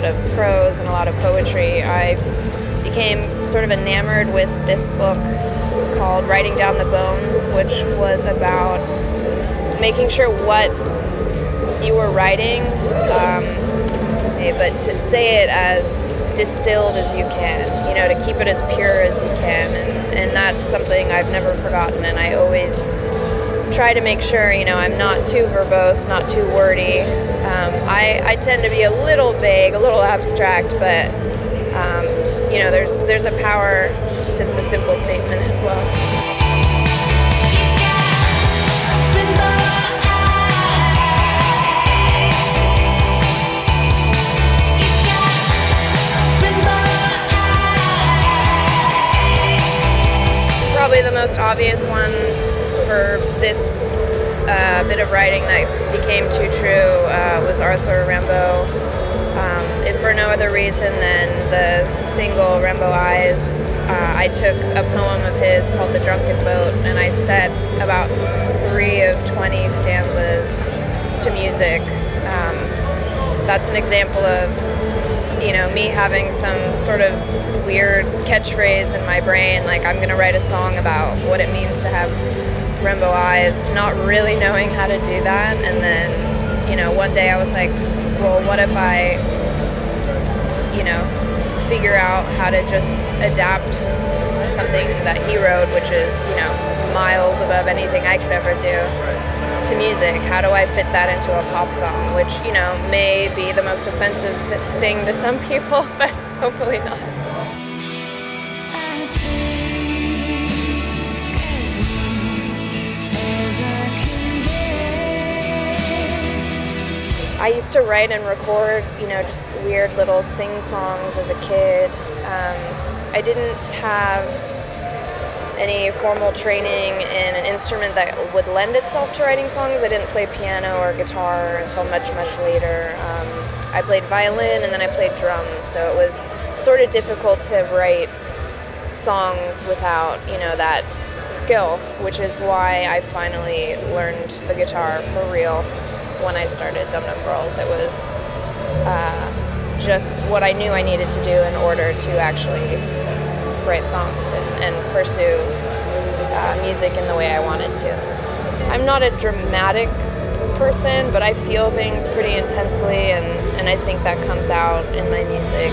of prose and a lot of poetry, I became sort of enamored with this book called Writing Down the Bones, which was about making sure what you were writing, but to say it as distilled as you can, to keep it as pure as you can, and that's something I've never forgotten, and I always try to make sure, I'm not too verbose, not too wordy. I tend to be a little vague, a little abstract, but there's a power to the simple statement as well. Probably the most obvious one for this bit of writing that became too true was Arthur Rimbaud. If for no other reason than the single Rainbow Eyes, I took a poem of his called The Drunken Boat, and I set about 3 of 20 stanzas to music. That's an example of me having some sort of weird catchphrase in my brain, like I'm going to write a song about what it means to have rainbow eyes, not really knowing how to do that. And then, one day I was like, well, what if I, figure out how to just adapt something that he wrote, which is, miles above anything I could ever do, to music. How do I fit that into a pop song, which, may be the most offensive thing to some people, but hopefully not. I used to write and record, just weird little sing-songs as a kid. I didn't have any formal training in an instrument that would lend itself to writing songs. I didn't play piano or guitar until much, much later. I played violin and then I played drums, so it was sort of difficult to write songs without, that skill, which is why I finally learned the guitar for real when I started Dum Dum Girls. It was just what I knew I needed to do in order to actually write songs and pursue music in the way I wanted to. I'm not a dramatic person, but I feel things pretty intensely, and I think that comes out in my music.